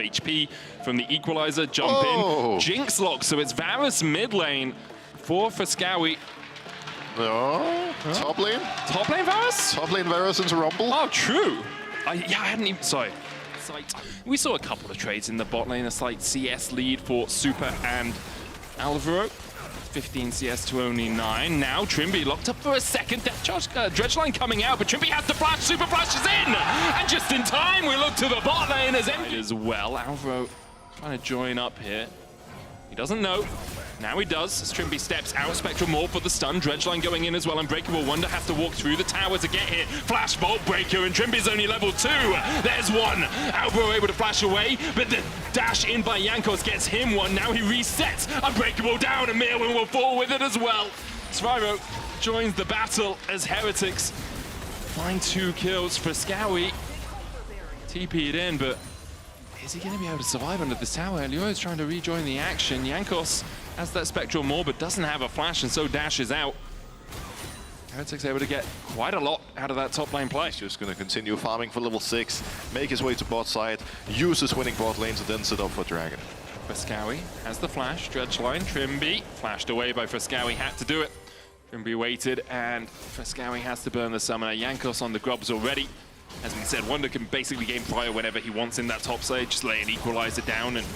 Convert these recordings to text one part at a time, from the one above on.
HP from the equalizer. Jump in. Jinx lock, so it's Varus mid lane for Fresskowy. No. Top lane? Top lane Varus? Top lane Varus into Rumble. Oh, true. I hadn't even... Sorry. We saw a couple of trades in the bot lane, a slight CS lead for Super and Alvaro. 15 CS to only 9. Now Trimby locked up for a second. Death charge, Dredgeline coming out, but Trimby has the flash. Super flashes in! And just in time, we look to the bot lane as empty as well. Alvaro trying to join up here. He doesn't know. Now he does, as Trimby steps out. Spectral Maul for the stun. Dredgeline going in as well. Unbreakable Wonder has to walk through the tower to get here. Flash Bolt Breaker, and Trimby's only level 2. There's one. Alvaro able to flash away, but the dash in by Jankos gets him one. Now he resets. Unbreakable down, and Mirwin will fall with it as well. Svyro joins the battle as Heretics find 2 kills for Fresskowy. TP'd in, but is he going to be able to survive under this tower? Elio's trying to rejoin the action. Jankos has that Spectral Maul, but doesn't have a flash, and so dashes out. Heretics able to get quite a lot out of that top lane play. He's just going to continue farming for level 6, make his way to bot side, use his winning bot lanes, and then sit up for Dragon. Fresskowy has the flash. Dredgeline, Trimby, flashed away by Fresskowy, had to do it. Trimby waited, and Fresskowy has to burn the summoner. Jankos on the grubs already. As we said, Wonder can basically game fire whenever he wants in that top side, just lay an equalizer down, and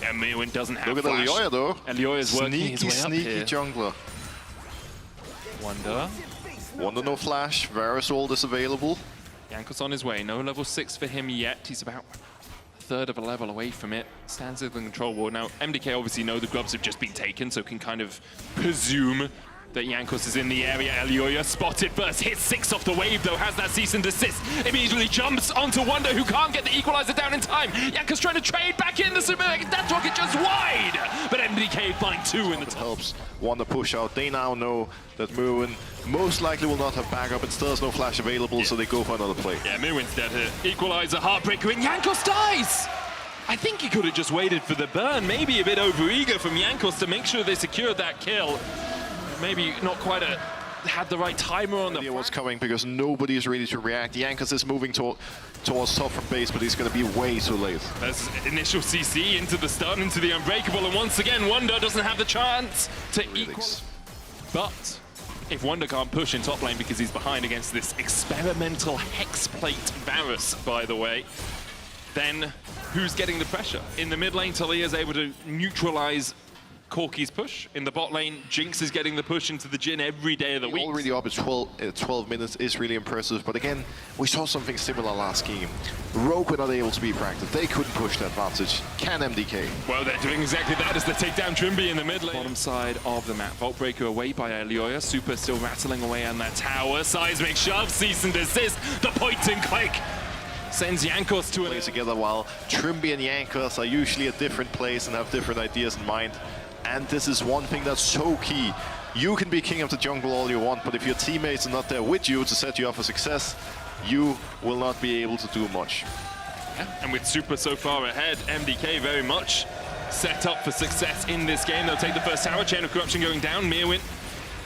Mirwin doesn't have Look flash. at Elioya though. Elioya's working his way up sneaky here. jungler. Wonder no flash, Varus ult is available. Jankos on his way, no level 6 for him yet. He's about a third of a level away from it. Stands in the control ward. Now, MDK obviously know the grubs have just been taken, so can kind of presume that Jankos is in the area. Elioya spotted first, hits 6 off the wave though, has that cease and desist. Immediately jumps onto Wonder, who can't get the equalizer down in time. Jankos trying to trade back in the super, that rocket just wide! But MDK find 2 in the top. Helps Wonder push out. They now know that Mirwin most likely will not have backup, and still has no flash available, so they go for another play. Yeah, Mirwin's dead here. Equalizer, Heartbreaker, and Jankos dies! I think he could have just waited for the burn. Maybe a bit overeager from Jankos to make sure they secured that kill. Maybe not quite had the right timer on the idea what's coming, because nobody is ready to react. Jankos is moving towards top from base, but he's going to be way too late. There's initial CC into the stun, into the Unbreakable, and once again, Wonder doesn't have the chance to equal. But if Wonder can't push in top lane because he's behind against this experimental Hexplate Varus, by the way, then who's getting the pressure? In the mid lane, Talia is able to neutralize Corki's push. In the bot lane, Jinx is getting the push into the Jhin every day of the week. Already up at 12 minutes is really impressive, but again, we saw something similar last game. Rogue were not able to be proactive. They couldn't push the advantage. Can MDK? Well, they're doing exactly that as they take down Trimby in the mid lane. Bottom side of the map. Vault Breaker away by Elioya. Super still rattling away on that tower. Seismic shove, cease and desist. The point and click sends Jankos to play together, while Trimby and Jankos are usually at different places and have different ideas in mind. And this is one thing that's so key. You can be king of the jungle all you want, but if your teammates are not there with you to set you up for success, you will not be able to do much. Yeah. And with Super so far ahead, MDK very much set up for success in this game. They'll take the first tower, Chain of Corruption going down. Mirwin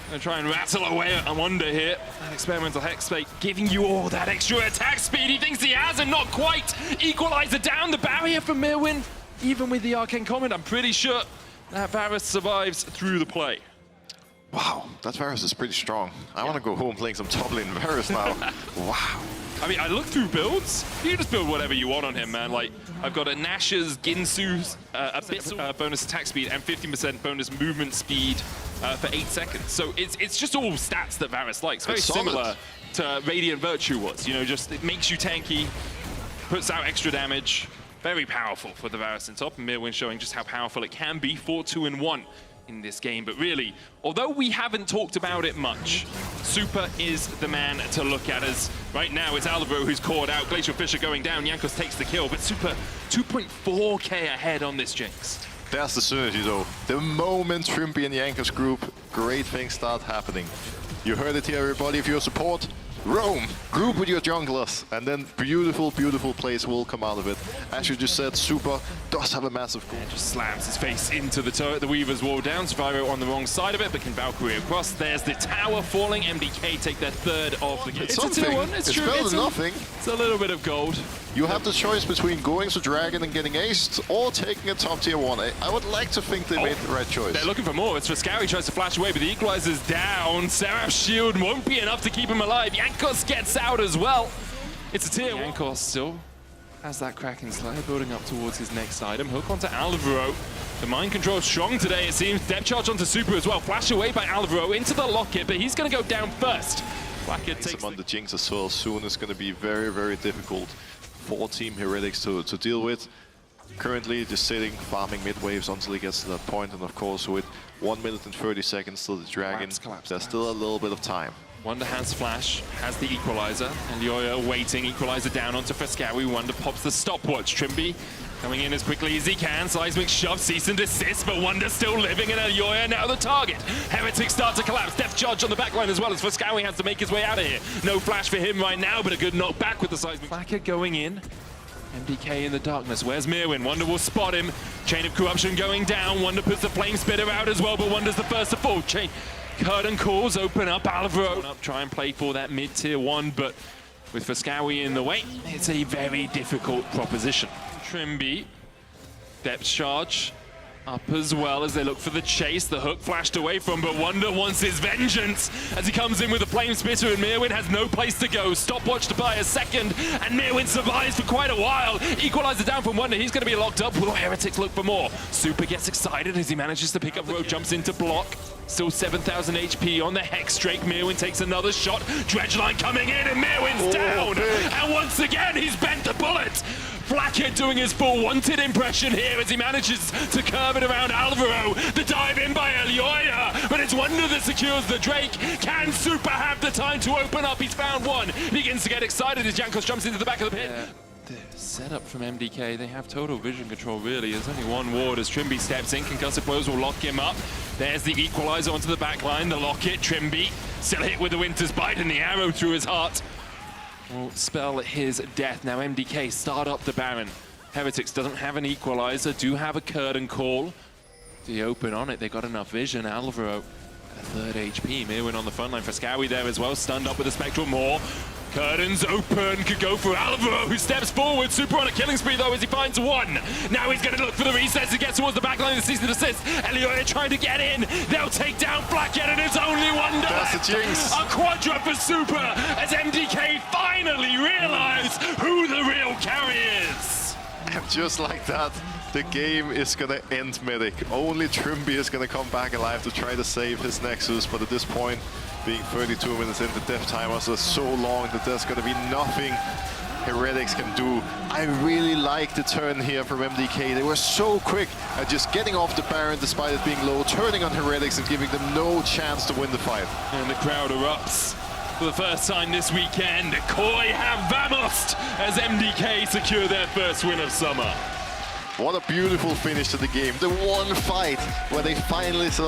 gonna try and rattle away at Wonder here. That experimental Hexplate giving you all that extra attack speed. He thinks he has, and not quite. Equalizer down, the barrier for Mirwin. Even with the Arcane Comment, I'm pretty sure that Varus survives through the play. Wow, that Varus is pretty strong. I want to go home playing some top lane Varus now. Wow. I mean, I look through builds. You just build whatever you want on him, man. Like, I've got a Nash's, Ginsu's, Abyssal bonus attack speed and 15% bonus movement speed for 8 seconds. So it's just all stats that Varus likes. Very similar to Radiant Virtue was. You know, just it makes you tanky, puts out extra damage. Very powerful for the Varus in top, and Mirwin showing just how powerful it can be for 2-in-1 in this game. But really, although we haven't talked about it much, Super is the man to look at, as right now it's Alvaro who's caught out, Glacial Fissure going down, Jankos takes the kill, but Super 2.4k ahead on this Jinx. That's the synergy though. The moment Trimby and Jankos group, great things start happening. You heard it here, everybody. If you're support, Roam, group with your junglers, and then beautiful, beautiful plays will come out of it. As you just said, Super does have a massive goal. Just slams his face into the turret. The Weaver's wall down. Survivor on the wrong side of it, but can Valkyrie across. There's the tower falling. MDK take their third of the game. It's a 2-1. It's true. better than nothing. It's a little bit of gold. You have the choice between going to Dragon and getting aced, or taking a top tier 1. I would like to think they made the right choice. They're looking for more. It's for Scary, tries to flash away, but the equalizer's down. Seraph's shield won't be enough to keep him alive. Jankos gets out as well. It's a tier. Jankos still has that Kraken Slayer building up towards his next item. Hook onto Alvaro. The mind control strong today, it seems. Depth charge onto Super as well. Flash away by Alvaro into the locket, but he's going to go down first. Blackhead takes him on the Jinx as well. Soon is going to be very, very difficult for Team Heretics to deal with. Currently just sitting, farming mid waves until he gets to that point, and of course with 1 minute and 30 seconds till the Dragon, there's still a little bit of time. Wonder has flash, has the equalizer, and Yoya waiting, equalizer down onto Frescawi. Wonder pops the stopwatch. Trimby coming in as quickly as he can. Seismic shove, cease and desist, but Wonder still living, and Yoya now the target. Heretics start to collapse. Death charge on the backline as well as Frescawi has to make his way out of here. No flash for him right now, but a good knock back with the Seismic. Flacker going in. MDK in the darkness. Where's Mirwin? Wonder will spot him. Chain of Corruption going down. Wonder puts the Flame Spitter out as well, but Wonder's the first to fall. Curtain calls, open up, Alvaro. Try and play for that mid-tier 1, but with Frescawi in the way, it's a very difficult proposition. Trimby, depth charge, up as well as they look for the chase. The hook flashed away from, but Wonder wants his vengeance as he comes in with a Flame Spitter, and Mirwin has no place to go. Stopwatch to buy a second, and Mirwin survives for quite a while. Equalizer down from Wonder, he's going to be locked up. Will Heretics look for more? Super gets excited as he manages to pick up the road, jumps into block. Still 7,000 HP on the Hex Drake. Mirwin takes another shot. Dredgeline coming in, and Mirwin's down. Big. And once again, he's bent the bullet. Blackhead doing his full wanted impression here as he manages to curve it around Alvaro. The dive in by Yoya, but it's Wonder that secures the Drake. Can Super have the time to open up? He's found one. He begins to get excited as Jankos jumps into the back of the pit. The setup from MDK, they have total vision control really. There's only one ward as Trimby steps in. Concussive blows will lock him up. There's the equalizer onto the back line. The locket, Trimby still hit with the Winter's Bite, and the arrow through his heart will spell his death. Now MDK start up the Baron. Heretics doesn't have an equalizer, do have a curtain call. The open on it, they got enough vision. Alvaro, a third HP. Mirwin on the front line. Frescawi there as well, stunned up with a Spectral Maw. Curtains open, could go for Alvaro, who steps forward. Super on a killing spree though as he finds one. Now he's going to look for the resets. He gets towards the back line of the cease and desist. Elioya trying to get in. They'll take down Blackhead, and it's only Wonder That's left. the Jinx. A quadra for Super as MDK finally realize who the real carry is. And just like that, the game is gonna end Medic. Only Trimby is gonna come back alive to try to save his Nexus, but at this point, being 32 minutes in, the death timers are so long that there's gonna be nothing Heretics can do. I really like the turn here from MDK. They were so quick at just getting off the Baron despite it being low, turning on Heretics and giving them no chance to win the fight. And the crowd erupts. For the first time this weekend, Koi have vamoosed as MDK secure their first win of summer. What a beautiful finish to the game. The one fight where they finally sort of